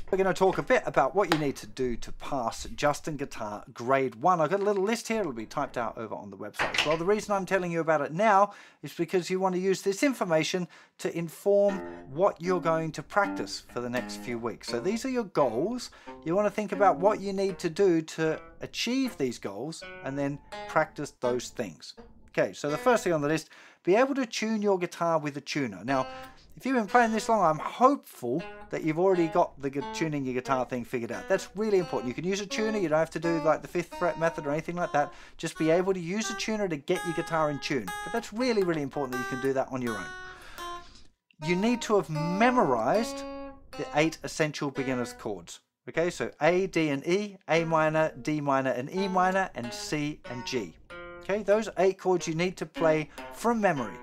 We're going to talk a bit about what you need to do to pass Justin Guitar Grade 1. I've got a little list here. It'll be typed out over on the website as well. The reason I'm telling you about it now is because you want to use this information to inform what you're going to practice for the next few weeks. So these are your goals. You want to think about what you need to do to achieve these goals and then practice those things. Okay, so the first thing on the list, be able to tune your guitar with a tuner. Now, if you've been playing this long, I'm hopeful that you've already got the tuning your guitar thing figured out. That's really important. You can use a tuner. You don't have to do like the 5th fret method or anything like that. Just be able to use a tuner to get your guitar in tune. But that's really, really important that you can do that on your own. You need to have memorized the 8 essential beginner's chords. Okay, so A, D, and E, A minor, D minor, and E minor, and C and G. Okay, those 8 chords you need to play from memory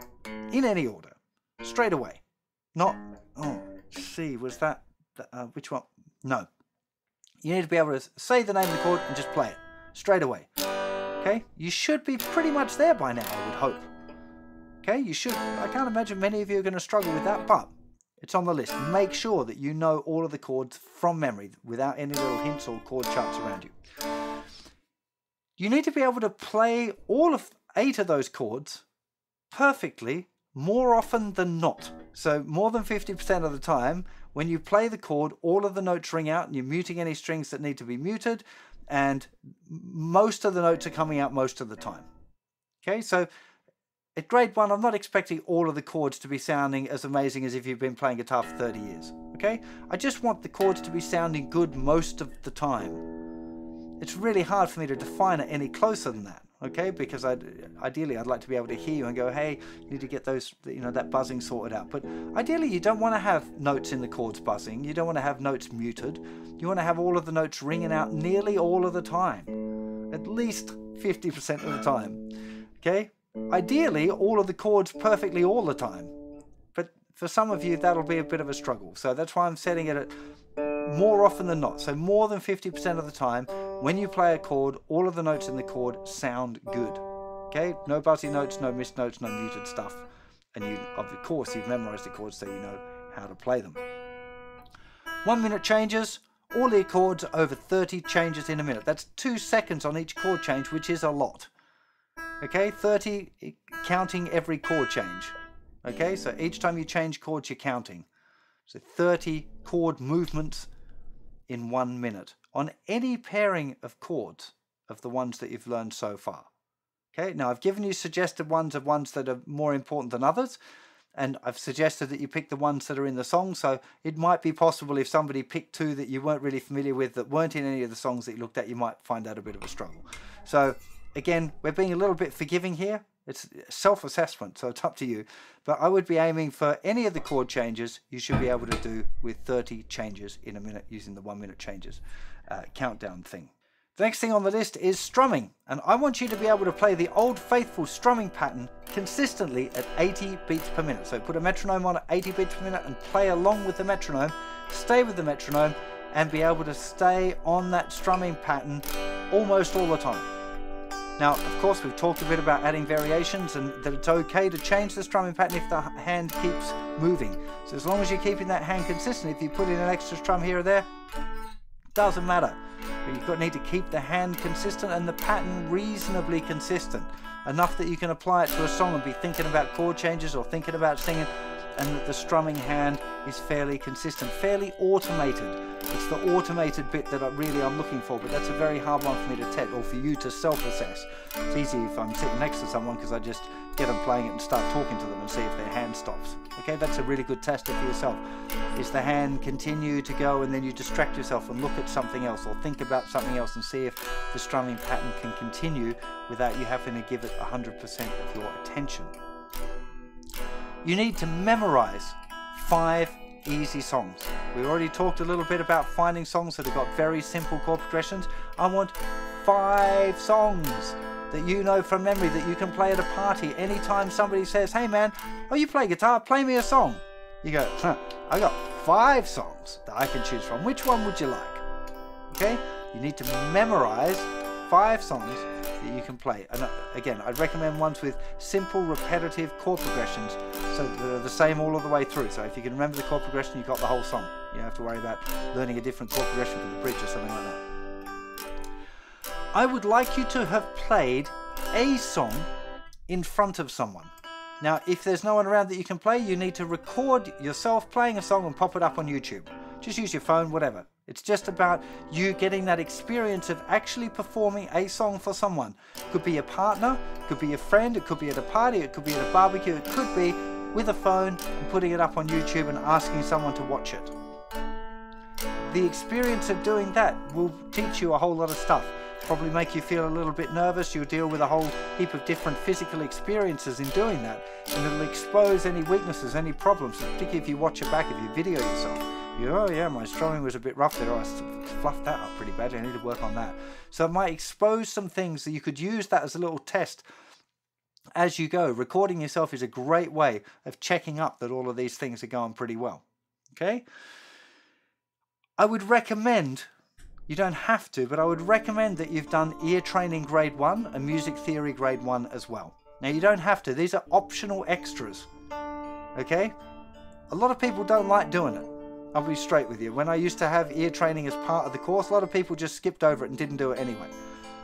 in any order, straight away. Not, oh, C, was that, which one? No. You need to be able to say the name of the chord and just play it straight away. Okay, you should be pretty much there by now, I would hope. Okay, you should. I can't imagine many of you are going to struggle with that, but it's on the list. Make sure that you know all of the chords from memory without any little hints or chord charts around you. You need to be able to play all of 8 of those chords perfectly more often than not. So more than 50% of the time, when you play the chord, all of the notes ring out and you're muting any strings that need to be muted, and most of the notes are coming out most of the time. Okay, so at grade 1, I'm not expecting all of the chords to be sounding as amazing as if you've been playing guitar for 30 years. Okay, I just want the chords to be sounding good most of the time. It's really hard for me to define it any closer than that. Okay, because ideally I'd like to be able to hear you and go, hey, you need to get those, that buzzing sorted out. But ideally you don't want to have notes in the chords buzzing. You don't want to have notes muted. You want to have all of the notes ringing out nearly all of the time, at least 50% of the time. Okay, ideally all of the chords perfectly all the time. But for some of you that'll be a bit of a struggle. So that's why I'm setting it at more often than not. So more than 50% of the time, when you play a chord, all of the notes in the chord sound good. Okay, no buzzy notes, no missed notes, no muted stuff. And of course, you've memorized the chords so you know how to play them. 1 minute changes. All the chords are over 30 changes in a minute. That's 2 seconds on each chord change, which is a lot. Okay, 30 counting every chord change. Okay, so each time you change chords, you're counting. So 30 chord movements in 1 minute on any pairing of chords of the ones that you've learned so far. Okay, now I've given you suggested ones of ones that are more important than others, and I've suggested that you pick the ones that are in the song. So it might be possible if somebody picked 2 that you weren't really familiar with that weren't in any of the songs that you looked at, you might find that a bit of a struggle. So again, we're being a little bit forgiving here. It's self-assessment, so it's up to you. But I would be aiming for any of the chord changes you should be able to do with 30 changes in a minute using the 1 minute changes countdown thing. The next thing on the list is strumming. And I want you to be able to play the old faithful strumming pattern consistently at 80 beats per minute. So put a metronome on at 80 beats per minute and play along with the metronome. Stay with the metronome and be able to stay on that strumming pattern almost all the time. Now, of course, we've talked a bit about adding variations and that it's okay to change the strumming pattern if the hand keeps moving. So as long as you're keeping that hand consistent, if you put in an extra strum here or there, doesn't matter. But you've need to keep the hand consistent and the pattern reasonably consistent. Enough that you can apply it to a song and be thinking about chord changes or thinking about singing, and that the strumming hand is fairly consistent, fairly automated. It's the automated bit that I'm looking for, but that's a very hard one for me to test, or for you to self-assess. It's easy if I'm sitting next to someone because I just get them playing it and start talking to them and see if their hand stops. Okay, that's a really good tester for yourself. Is the hand continue to go and then you distract yourself and look at something else or think about something else and see if the strumming pattern can continue without you having to give it 100% of your attention. You need to memorize 5 easy songs. We already talked a little bit about finding songs that have got very simple chord progressions. I want 5 songs that you know from memory that you can play at a party. Anytime somebody says, hey man, oh you play guitar, play me a song. You go, I got 5 songs that I can choose from. Which one would you like? Okay, you need to memorize 5 songs that you can play. And again, I'd recommend ones with simple, repetitive chord progressions, so that they're the same all of the way through. So if you can remember the chord progression, you've got the whole song. You don't have to worry about learning a different chord progression for the bridge or something like that. I would like you to have played a song in front of someone. Now, if there's no one around that you can play, you need to record yourself playing a song and pop it up on YouTube. Just use your phone, whatever. It's just about you getting that experience of actually performing a song for someone. Could be a partner, could be a friend, it could be at a party, it could be at a barbecue, it could be with a phone and putting it up on YouTube and asking someone to watch it. The experience of doing that will teach you a whole lot of stuff. Probably make you feel a little bit nervous. You'll deal with a whole heap of different physical experiences in doing that, and it'll expose any weaknesses, any problems, particularly if you watch it back, if you video yourself. Oh yeah, my strumming was a bit rough there. I fluffed that up pretty badly. I need to work on that. So it might expose some things that you could use that as a little test as you go. Recording yourself is a great way of checking up that all of these things are going pretty well. Okay? I would recommend, you don't have to, but I would recommend that you've done ear training grade 1 and music theory grade 1 as well. Now you don't have to. These are optional extras. Okay? A lot of people don't like doing it. I'll be straight with you. When I used to have ear training as part of the course, a lot of people just skipped over it and didn't do it anyway.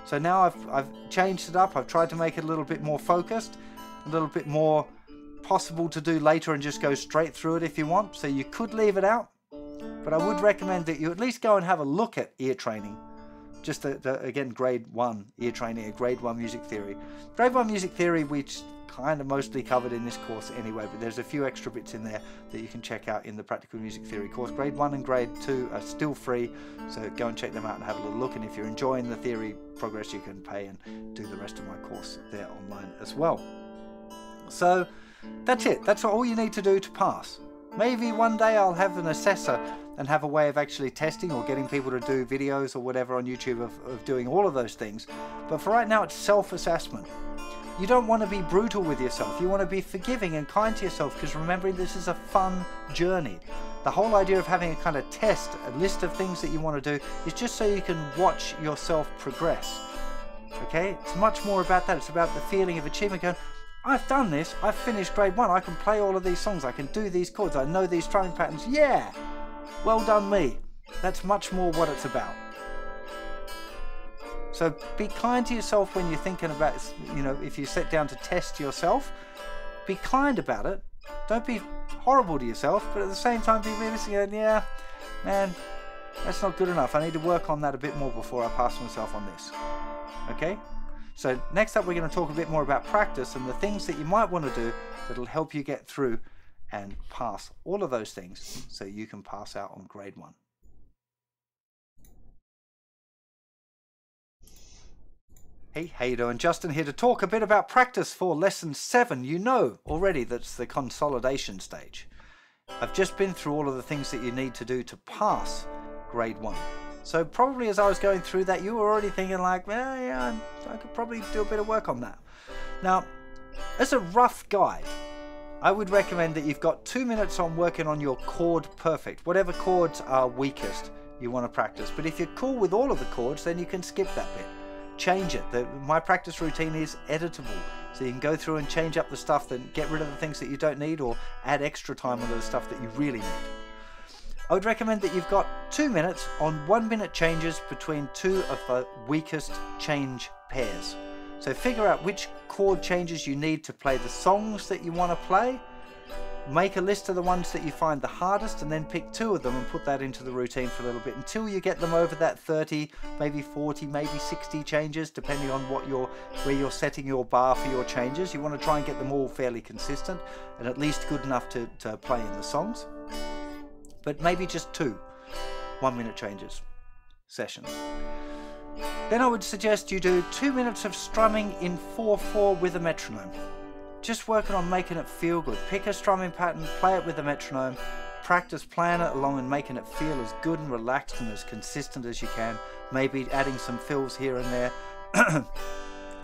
So now I've changed it up. I've tried to make it a little bit more focused, a little bit more possible to do later and just go straight through it if you want. So you could leave it out, but I would recommend that you at least go and have a look at ear training. Just again, grade 1 ear training, a grade 1 music theory. Grade 1 music theory, which kind of mostly covered in this course anyway, but there's a few extra bits in there that you can check out in the practical music theory course. Grade 1 and grade 2 are still free, so go and check them out and have a little look. And if you're enjoying the theory progress, you can pay and do the rest of my course there online as well. So that's it. That's all you need to do to pass. Maybe one day I'll have an assessor and have a way of actually testing or getting people to do videos or whatever on YouTube of doing all of those things. But for right now, it's self-assessment. You don't want to be brutal with yourself. You want to be forgiving and kind to yourself, because remembering this is a fun journey. The whole idea of having a kind of test, a list of things that you want to do, is just so you can watch yourself progress. Okay? It's much more about that. It's about the feeling of achievement, going, I've done this, I've finished grade 1, I can play all of these songs, I can do these chords, I know these strumming patterns, yeah! Well done me. That's much more what it's about. So be kind to yourself when you're thinking about, you know, if you sit down to test yourself, be kind about it. Don't be horrible to yourself, but at the same time be realistic and yeah, man, that's not good enough. I need to work on that a bit more before I pass myself on this. Okay? So next up, we're going to talk a bit more about practice and the things that you might want to do that'll help you get through and pass all of those things so you can pass out on grade 1. Hey, how you doing? Justin here to talk a bit about practice for lesson 7. You know already that's the consolidation stage. I've just been through all of the things that you need to do to pass grade 1. So probably as I was going through that, you were already thinking like, well, yeah, I could probably do a bit of work on that. Now, as a rough guide, I would recommend that you've got 2 minutes on working on your chord perfect, whatever chords are weakest you want to practice. But if you're cool with all of the chords, then you can skip that bit. Change it. My practice routine is editable, so you can go through and change up the stuff, then get rid of the things that you don't need or add extra time on the stuff that you really need. I would recommend that you've got 2 minutes on 1 minute changes between 2 of the weakest change pairs. So figure out which chord changes you need to play the songs that you want to play. Make a list of the ones that you find the hardest and then pick 2 of them and put that into the routine for a little bit until you get them over that 30, maybe 40, maybe 60 changes, depending on where you're setting your bar for your changes. You want to try and get them all fairly consistent and at least good enough to play in the songs. But maybe just 2 1 minute changes sessions. Then I would suggest you do 2 minutes of strumming in 4/4 with a metronome. Just working on making it feel good. Pick a strumming pattern, play it with a metronome, practice playing it along and making it feel as good and relaxed and as consistent as you can. Maybe adding some fills here and there.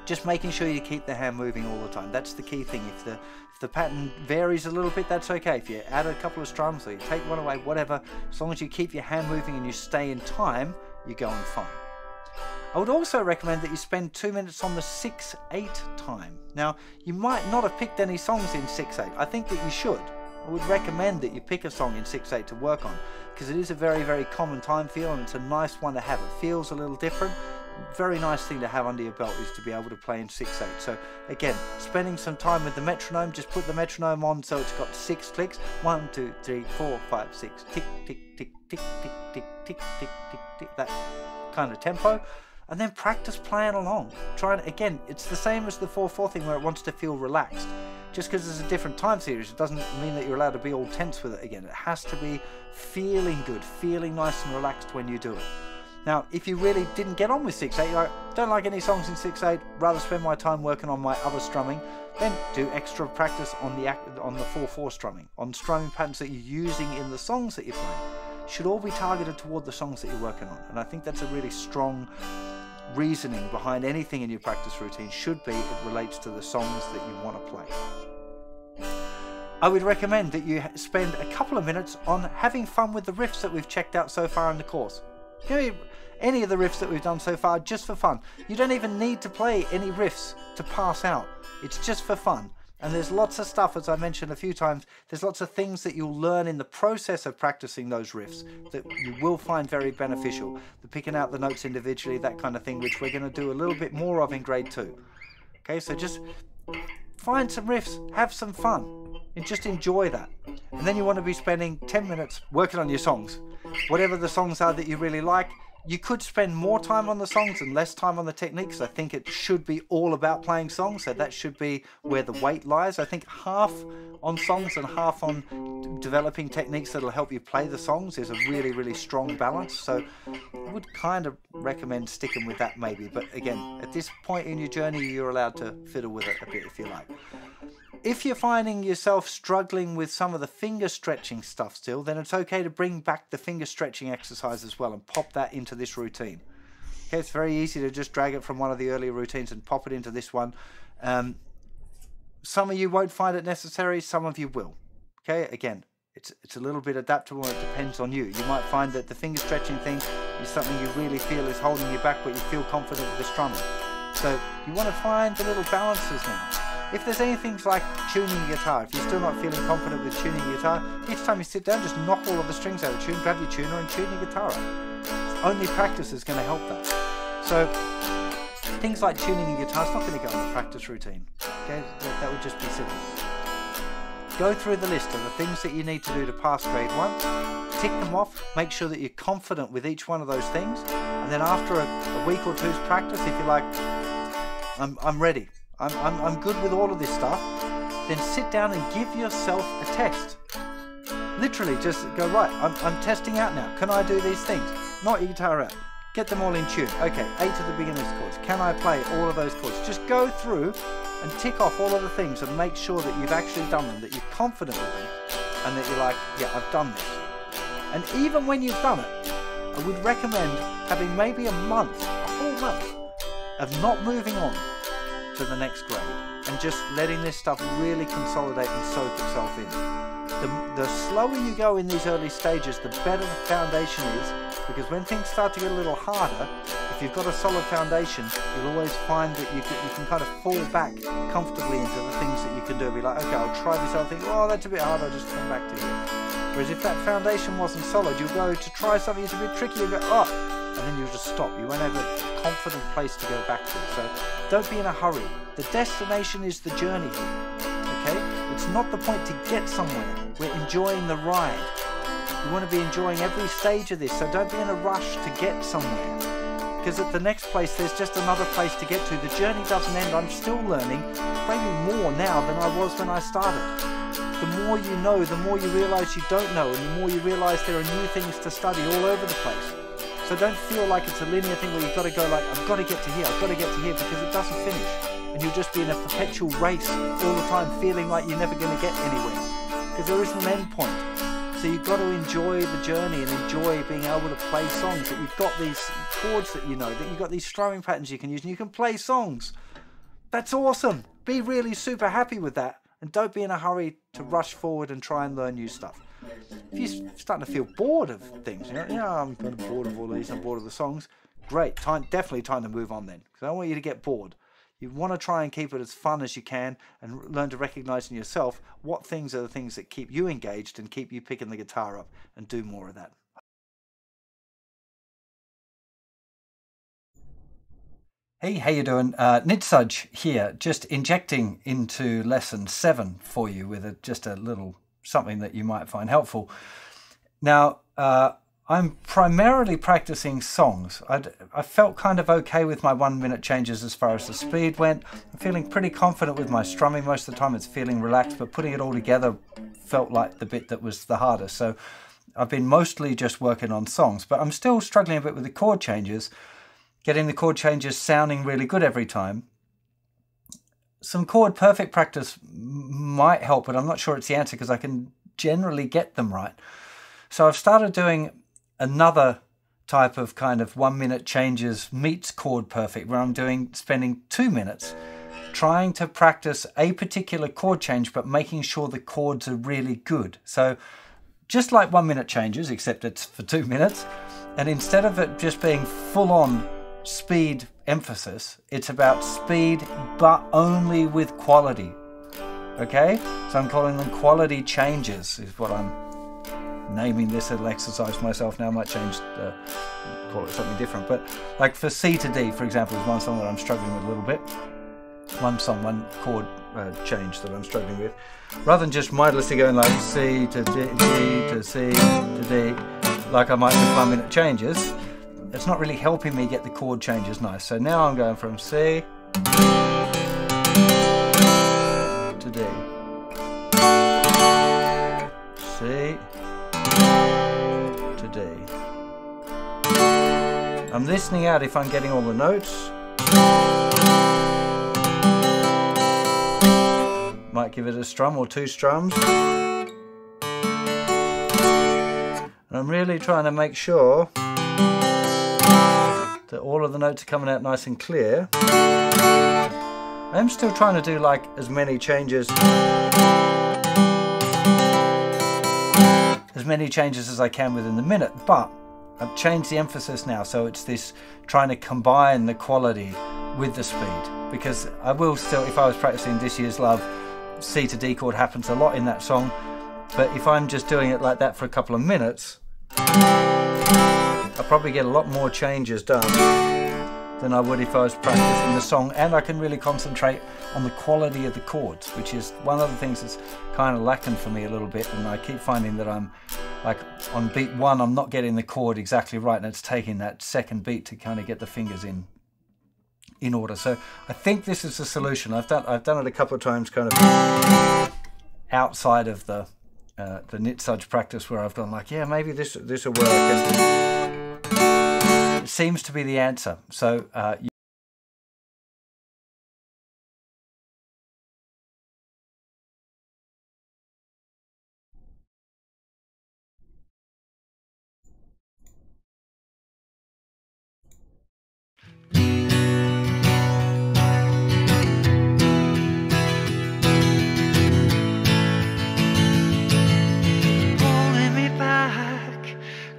Just making sure you keep the hand moving all the time. That's the key thing. If the pattern varies a little bit, that's okay. If you add a couple of strums or you take one away, whatever, as long as you keep your hand moving and you stay in time, you're going fine. I would also recommend that you spend 2 minutes on the 6/8 time. Now, you might not have picked any songs in 6/8. I think that you should. I would recommend that you pick a song in 6/8 to work on, because it is a very, very common time feel, and it's a nice one to have. It feels a little different. Very nice thing to have under your belt is to be able to play in 6/8. So again, spending some time with the metronome, just put the metronome on so it's got 6 clicks. 1, 2, 3, 4, 5, 6. Tick, tick, tick, tick, tick, tick, tick, tick, tick, tick. That kind of tempo. And then practice playing along. Try and, again, it's the same as the 4/4 thing where it wants to feel relaxed. Just because it's a different time series, it doesn't mean that you're allowed to be all tense with it again. It has to be feeling good, feeling nice and relaxed when you do it. Now, if you really didn't get on with 6/8, you're like, don't like any songs in 6/8, rather spend my time working on my other strumming, then do extra practice on the 4/4 strumming, on strumming patterns that you're using in the songs that you're playing. Should all be targeted toward the songs that you're working on. And I think that's a really strong reasoning behind anything in your practice routine. Should be it relates to the songs that you want to play. I would recommend that you spend a couple of minutes on having fun with the riffs that we've checked out so far in the course. Any of the riffs that we've done so far, just for fun. You don't even need to play any riffs to pass out. It's just for fun. And there's lots of stuff, as I mentioned a few times, there's lots of things that you'll learn in the process of practicing those riffs that you will find very beneficial. The picking out the notes individually, that kind of thing, which we're going to do a little bit more of in grade 2. Okay, so just find some riffs, have some fun, and just enjoy that. And then you want to be spending 10 minutes working on your songs. Whatever the songs are that you really like, you could spend more time on the songs and less time on the techniques. I think it should be all about playing songs, so that should be where the weight lies. I think half on songs and half on developing techniques that'll help you play the songs is a really, really strong balance. So I would kind of recommend sticking with that maybe. But again, at this point in your journey, you're allowed to fiddle with it a bit if you like. If you're finding yourself struggling with some of the finger stretching stuff still, then it's okay to bring back the finger stretching exercise as well and pop that into this routine. Okay, it's very easy to just drag it from one of the earlier routines and pop it into this one. Some of you won't find it necessary, some of you will. Okay, again, it's a little bit adaptable and it depends on you. You might find that the finger stretching thing is something you really feel is holding you back, but you feel confident with the strumming. So you want to find the little balances now. If there's anything like tuning your guitar, if you're still not feeling confident with tuning your guitar, each time you sit down, just knock all of the strings out of tune, grab your tuner and tune your guitar up. Only practice is going to help that. So things like tuning your guitar is not going to go on the practice routine. Okay, that would just be silly. Go through the list of the things that you need to do to pass grade 1, tick them off, make sure that you're confident with each one of those things, and then after a week or two's practice, if you're like, I'm ready, I'm good with all of this stuff, then sit down and give yourself a test. Literally just go, right, I'm testing out now. Can I do these things? Knock your guitar out. Get them all in tune. Okay, 8 of the beginner's chords. Can I play all of those chords? Just go through and tick off all of the things and make sure that you've actually done them, that you're confident with them, and that you're like, yeah, I've done this. And even when you've done it, I would recommend having maybe a month, a whole month, of not moving on to the next grade and just letting this stuff really consolidate and soak itself in. The slower you go in these early stages, the better the foundation is, because when things start to get a little harder, if you've got a solid foundation, you'll always find that you can kind of fall back comfortably into the things that you can do. Be like, okay, I'll try this other thing. Oh, that's a bit hard, I'll just come back to here. Whereas if that foundation wasn't solid, you'll go to try something that's a bit tricky and go, oh, and then you'll just stop. You won't have a confident place to go back to. So don't be in a hurry. The destination is the journey here. Okay? It's not the point to get somewhere. We're enjoying the ride. You want to be enjoying every stage of this, so don't be in a rush to get somewhere. Because at the next place, there's just another place to get to. The journey doesn't end. I'm still learning, maybe more now than I was when I started. The more you know, the more you realise you don't know, and the more you realise there are new things to study all over the place. So don't feel like it's a linear thing where you've got to go like, I've got to get to here, I've got to get to here, because it doesn't finish. And you'll just be in a perpetual race all the time, feeling like you're never going to get anywhere. Because there isn't an end point. So you've got to enjoy the journey and enjoy being able to play songs, that you've got these chords that you know, that you've got these strumming patterns you can use, and you can play songs. That's awesome. Be really super happy with that, and don't be in a hurry to rush forward and try and learn new stuff. If you're starting to feel bored of things, I'm kind of bored of all of these, I'm bored of the songs, great. Definitely time to move on then, because I don't want you to get bored. You want to try and keep it as fun as you can and learn to recognize in yourself what things are the things that keep you engaged and keep you picking the guitar up, and do more of that. Hey, how you doing? Nitsuj here, just injecting into lesson 7 for you with just a little something that you might find helpful. Now, I'm primarily practicing songs. I felt kind of okay with my 1-minute changes as far as the speed went. I'm feeling pretty confident with my strumming most of the time. It's feeling relaxed, but putting it all together felt like the bit that was the hardest. So I've been mostly just working on songs, but I'm still struggling a bit with the chord changes, getting the chord changes sounding really good every time. Some chord perfect practice might help, but I'm not sure it's the answer because I can generally get them right. So I've started doing another type of kind of 1-minute changes meets chord perfect, where I'm spending 2 minutes trying to practice a particular chord change, but making sure the chords are really good. So just like 1-minute changes, except it's for 2 minutes. And instead of it just being full on speed emphasis, it's about speed, but only with quality. Okay? So I'm calling them quality changes, is what I'm naming this little exercise myself. Now I might change call it something different, but like for C to D, for example, is one song that I'm struggling with a little bit. One chord change that I'm struggling with. Rather than just mindlessly going like C to D to C to D, like I might do 1-minute changes, it's not really helping me get the chord changes nice. So now I'm going from C to D, C to D. I'm listening out if I'm getting all the notes. Might give it a strum or 2 strums. And I'm really trying to make sure that all of the notes are coming out nice and clear. I'm still trying to do like as many changes as I can within the minute, but I've changed the emphasis now, so it's this trying to combine the quality with the speed, because I will still, if I was practicing This Year's Love, C to D chord happens a lot in that song, but if I'm just doing it like that for a couple of minutes, I'll probably get a lot more changes done than I would if I was practicing the song, and I can really concentrate on the quality of the chords, which is one of the things that's kind of lacking for me a little bit. And I keep finding that I'm like on beat 1, I'm not getting the chord exactly right, and it's taking that second beat to kind of get the fingers in order. So I think this is the solution. I've done it a couple of times kind of outside of the Nitsuj practice, where I've gone like, yeah, maybe this will work, and it seems to be the answer. So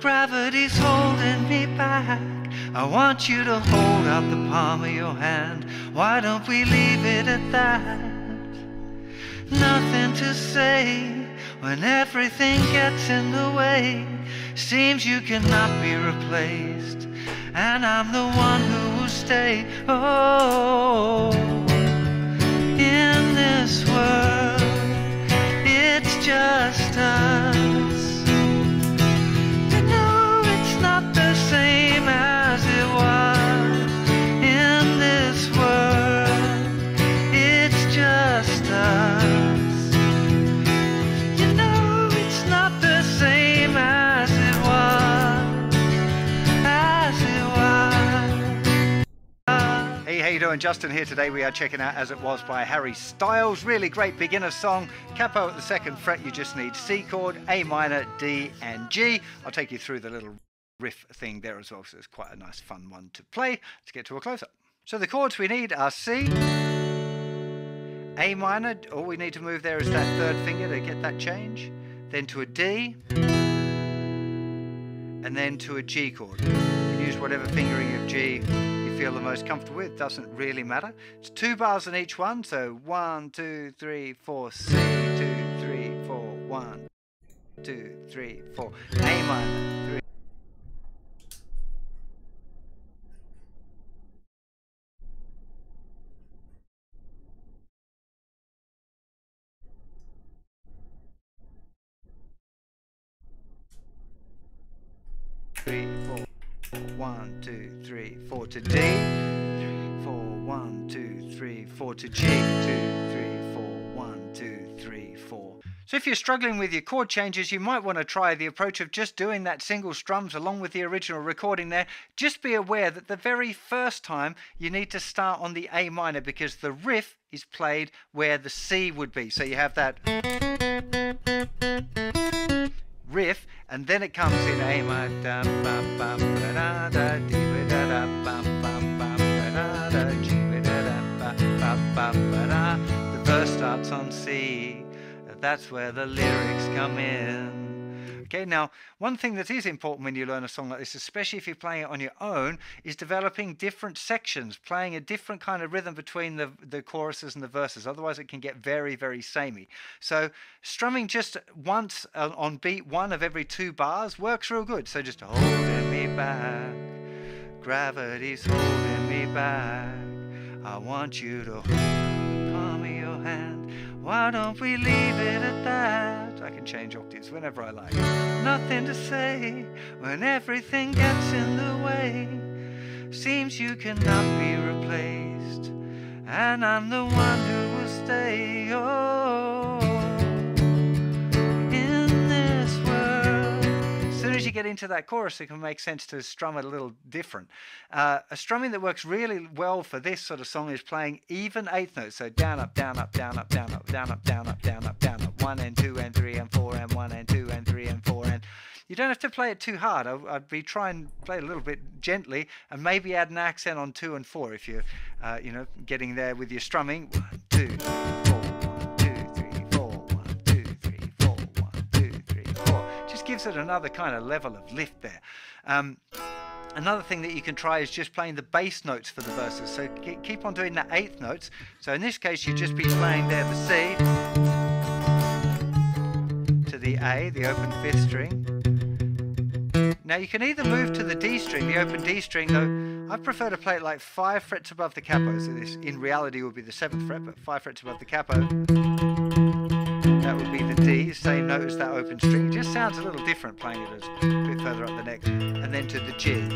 gravity's holding me back. I want you to hold out the palm of your hand. Why don't we leave it at that? Nothing to say when everything gets in the way. Seems you cannot be replaced, and I'm the one who will stay. Oh, in this world, it's just us. Not the same as it was. In this world, it's just us. You know it's not the same as it was, Hey, how you doing? Justin here. Today we are checking out As It Was by Harry Styles. Really great beginner song. Capo at the 2nd fret, you just need C chord, A minor, D and G. I'll take you through the little riff thing there as well, so it's quite a nice fun one to play. Let's get to a close-up. So the chords we need are C, A minor, all we need to move there is that 3rd finger to get that change, then to a D, and then to a G chord. You can use use whatever fingering of G you feel the most comfortable with. Doesn't really matter. It's 2 bars on each one, so 1, 2, 3, 4, C, 2, 3, 4, 1, 2, 3, 4, A minor, 3. Three, 4, 1, 2, 3, 4 to D, 3, 4, 1, 2, 3, 4 to G, 2, 3, 4, 1, 2, 3, 4. So if you're struggling with your chord changes, you might want to try the approach of just doing that single strums along with the original recording there. Just be aware that the very first time you need to start on the A minor because the riff is played where the C would be. So you have that riff, and then it comes in A minor. The verse starts on C. That's where the lyrics come in. Okay, now one thing that is important when you learn a song like this, especially if you're playing it on your own, is developing different sections, playing a different kind of rhythm between the choruses and the verses. Otherwise it can get very, very samey. So strumming just once on beat 1 of every 2 bars works real good. So just holding me back, gravity's holding me back, I want you to hold the palm of your hand, why don't we leave it at that? I can change octaves whenever I like. Nothing to say when everything gets in the way. Seems you cannot be replaced, and I'm the one who will stay. Oh, in this world. As soon as you get into that chorus, it can make sense to strum it a little different. A strumming that works really well for this sort of song is playing even 8th notes. So down, up, down, up, down, up, down, up, down, up, down, up, down, up, down, up. 1 and 2 and 3 and 4 and 1 and 2 and 3 and 4 and. You don't have to play it too hard. I'd be trying to play it a little bit gently and maybe add an accent on 2 and 4 if you're, getting there with your strumming. 1, 2, 3, 4, 1, 2, 3, 4, 1, 2, 3, 4, 1, 2, 3, 4. Just gives it another kind of level of lift there. Another thing that you can try is just playing the bass notes for the verses. So keep on doing the 8th notes. So in this case, you'd just be playing there the C to the A, the open 5th string. Now you can either move to the D string, the open D string, though I prefer to play it like 5 frets above the capo. So this in reality would be the 7th fret, but 5 frets above the capo. That would be the D, same note as that open string. It just sounds a little different playing it a bit further up the neck. And then to the G.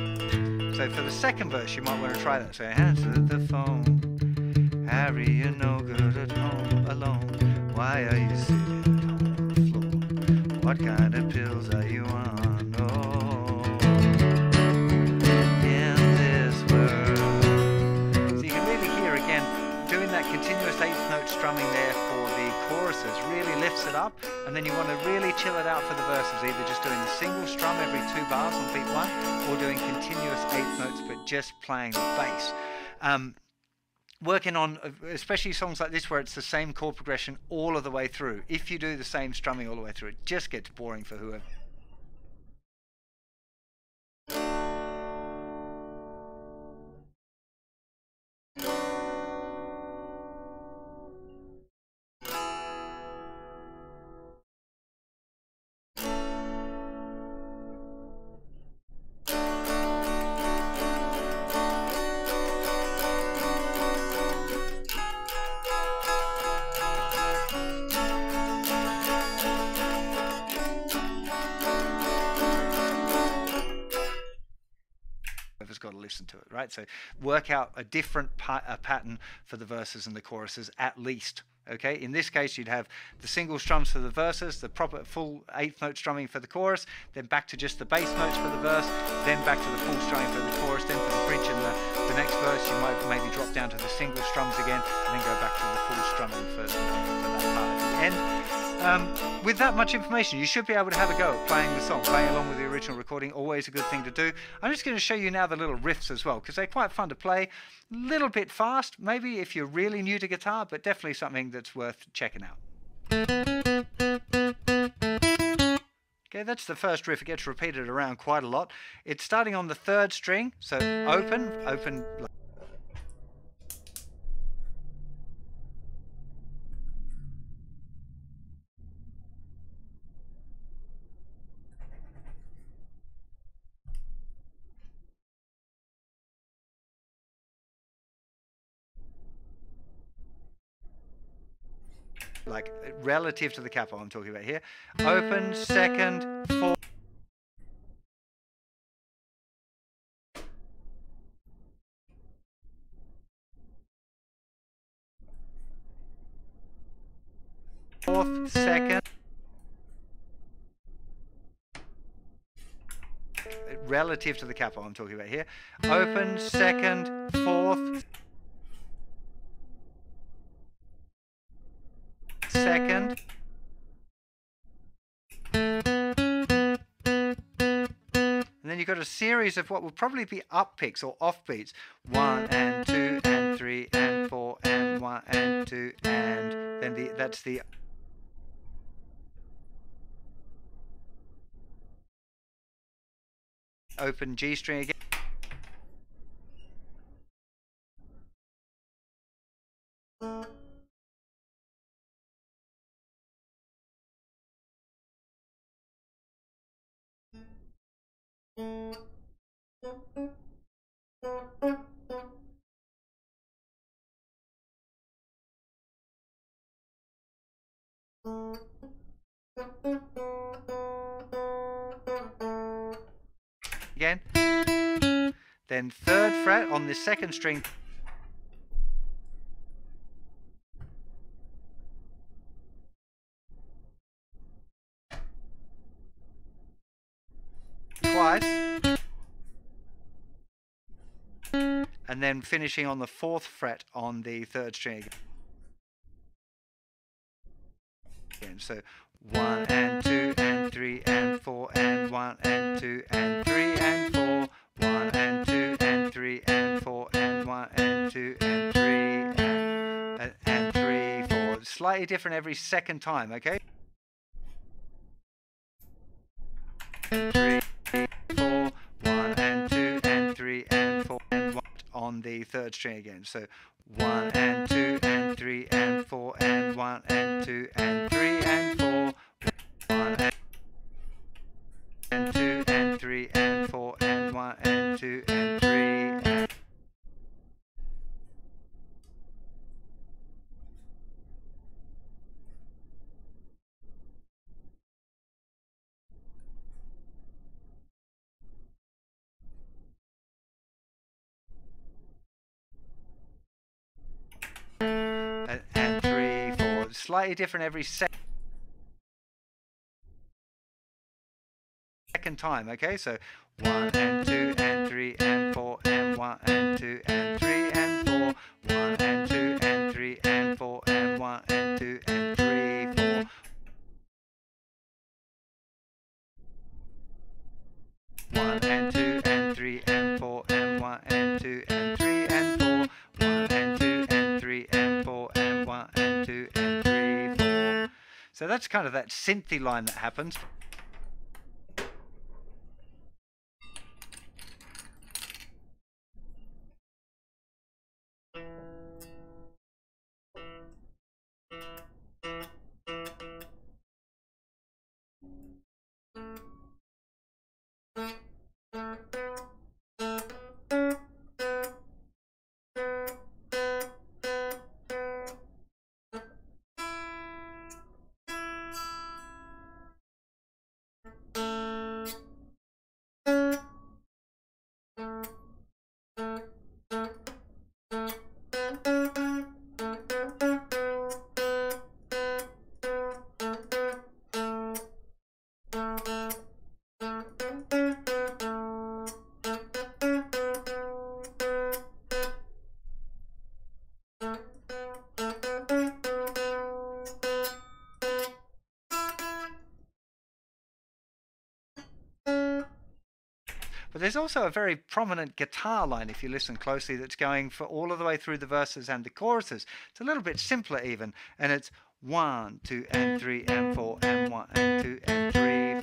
So for the second verse, you might want to try that. So answer the phone, Harry, you're no good at home alone. Why are you sitting on the floor? What kind of pills are you on? Oh, in this world. So you can really hear again, doing that continuous 8th note strumming there for the choruses really lifts it up, and then you want to really chill it out for the verses, either just doing the single strum every 2 bars on beat 1 or doing continuous 8th notes but just playing the bass. Working on especially songs like this where it's the same chord progression all of the way through. If you do the same strumming all the way through, it just gets boring for whoever. Got to listen to it, right? So work out a different pattern for the verses and the choruses at least. Okay, in this case you'd have the single strums for the verses, the proper full 8th note strumming for the chorus, then back to just the bass notes for the verse, then back to the full strumming for the chorus, then for the bridge and the next verse you might maybe drop down to the single strums again and then go back to the full strumming for that part at the end. With that much information, you should be able to have a go at playing the song. Playing along with the original recording, always a good thing to do. I'm just going to show you now the little riffs as well, because they're quite fun to play. A little bit fast, maybe if you're really new to guitar, but definitely something that's worth checking out. Okay, Okay, that's the first riff. It gets repeated around quite a lot. It's starting on the 3rd string, so open. Like relative to the capo I'm talking about here. Open, 2nd, 4th. Fourth, 2nd. Relative to the capo I'm talking about here. Open, 2nd, 4th. 2nd. And then you've got a series of what will probably be up picks or off beats. 1 and 2 and 3 and 4 and 1 and 2 and then that's the open G string again. Again. Then 3rd fret on the 2nd string. Twice. And then finishing on the 4th fret on the 3rd string again. So 1 and 2 and 3 and 4 and 1 and 2 and 3 and 4. 1 and 2 and 3 and 4 and 1 and 2 and 3 and 3, 4. Slightly different every second time, okay? And 3, 4, 1 and 2 and 3 and 4 and 1 on the 3rd string again. So 1 and 2 and 3 and 4 and 1 and 2 and 3 and 4. 1 and 2 and 3 and 4 and 1 and 2 and 3 and and 3, 4. Slightly different every second time, okay? So 1 and 2 and 3 and 4 and 1 and 2 and 3 and 4. 1 and 2 and 3 and 4 and 1 and 2 and 3, 4. 1 and 2 and 3 and 4 and 1 and 2 and 3 and 4. 1 and 2 and 3 and 4 and 1 and 2 and 3, 4. So that's kind of that synthy line that happens. But there's also a very prominent guitar line, if you listen closely, that's going for all of the way through the verses and the choruses. It's a little bit simpler even, and it's 1, 2 and 3 and 4 and 1 and 2 and 3,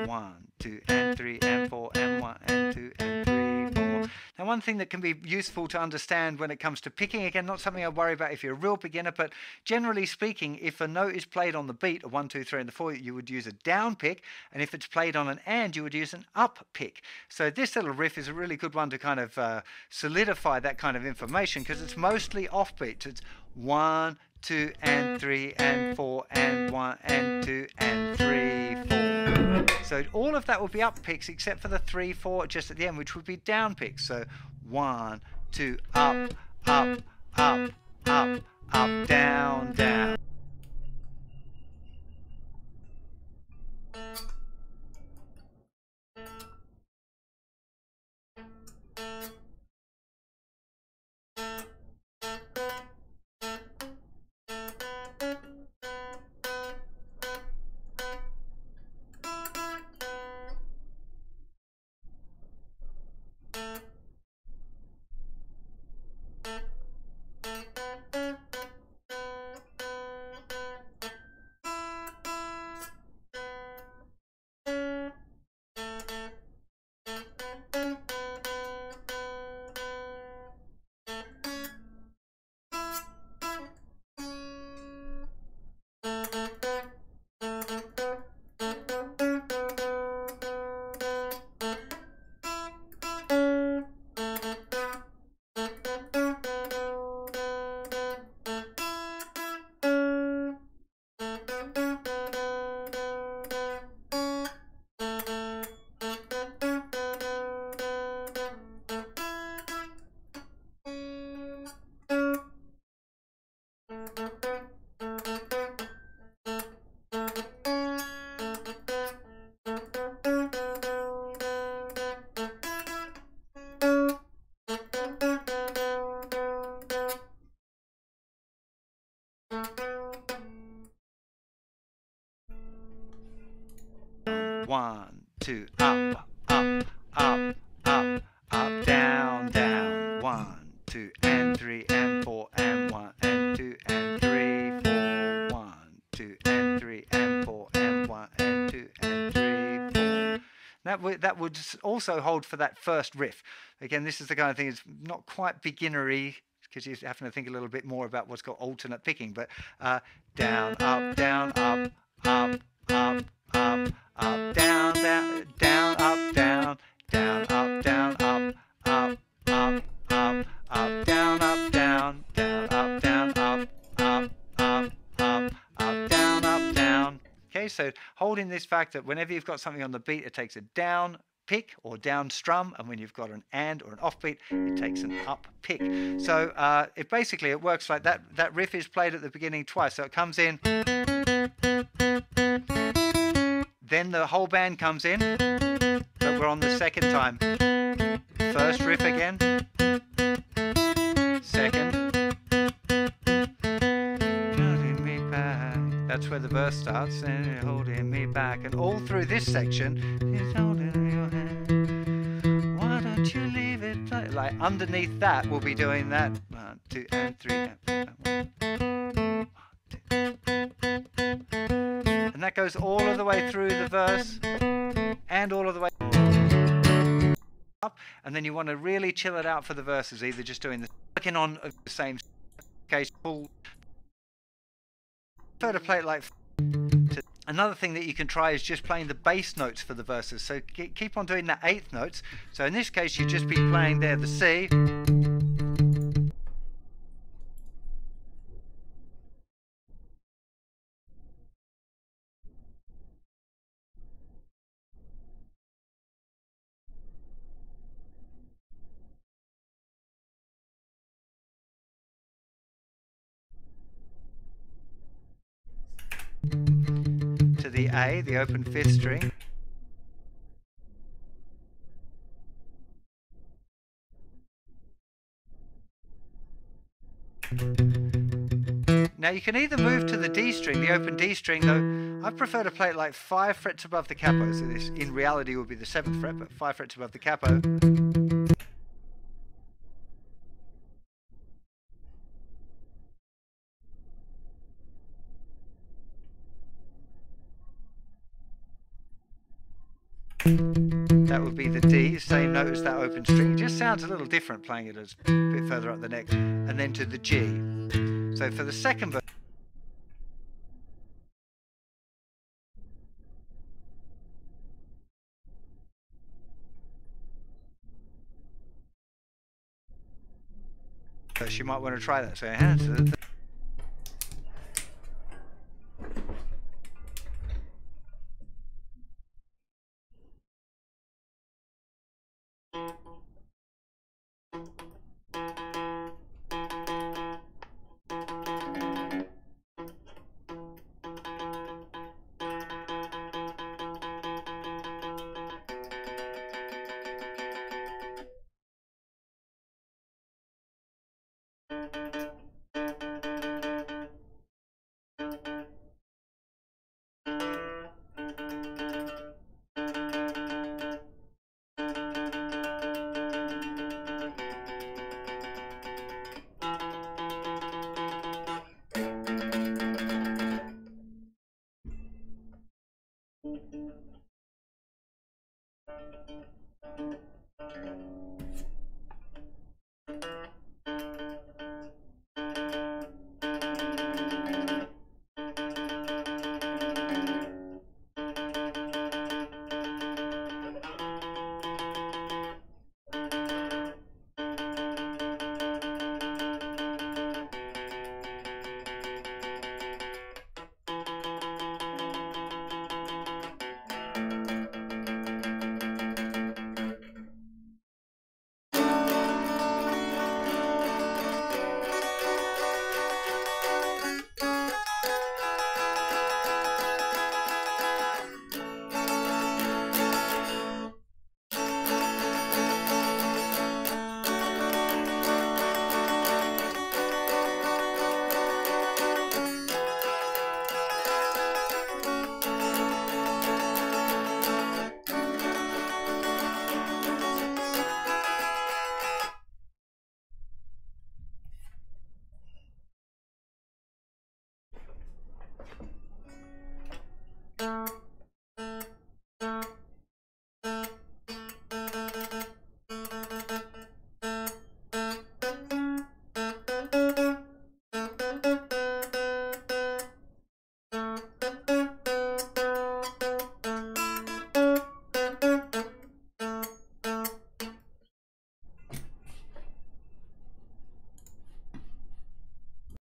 4. 1, 2, and 3, and 4, and 1, and 2, and 3, 4. Now, one thing that can be useful to understand when it comes to picking, again, not something I worry about if you're a real beginner, but generally speaking, if a note is played on the beat, a 1, 2, 3, and the 4, you would use a down pick, and if it's played on an and, you would use an up pick. So this little riff is a really good one to kind of solidify that kind of information, because it's mostly offbeat. It's 1, 2, and 3, and 4, and 1, and 2, and 3, 4. So all of that will be up picks except for the 3, 4 just at the end, which would be down picks. So 1, 2, up, up, up, up, up, down, down. One, two, up, up, up, up, up, down, down. 1, 2, and 3, and 4, and 1, and 2, and 3, 4. 1, 2, and 3, and 4, and 1, and 2, and 3, 4. That would also hold for that first riff. Again, this is the kind of thing that's not quite beginnery, because you're having to think a little bit more about what's called alternate picking. But down, up, down, up, up, up, up, up, down, down, down, up, down, down, up, down, up, up, up, up, up, down, up, down, down, up, down, up, up, up, up, up, down, up, down. Okay, so holding this fact that whenever you've got something on the beat, it takes a down pick or down strum, and when you've got an and or an offbeat, it takes an up pick. So it works like that. That riff is played at the beginning twice. So it comes in, then the whole band comes in, but we're on the second time. First riff again, second, holding me back. That's where the verse starts, and you're holding me back. And all through this section, he's holding your hand. Why don't you leave it like underneath that? We'll be doing that 1, 2, and 3, and 4, and 1, 2. And that goes all of the way through the verse and all of the way up. And then you want to really chill it out for the verses, either just doing the working on the same case. Prefer to play it like. Another thing that you can try is just playing the bass notes for the verses. So keep on doing the eighth notes. So in this case, you'd just be playing there the C. To the A, the open fifth string. Now you can either move to the D string, the open D string, though I prefer to play it like 5 frets above the capo. So this in reality would be the 7th fret, but 5 frets above the capo. That would be the D, same note as that open string. It just sounds a little different playing it as a bit further up the neck. And then to the G. So for the second verse, you might want to try that. So your hands to the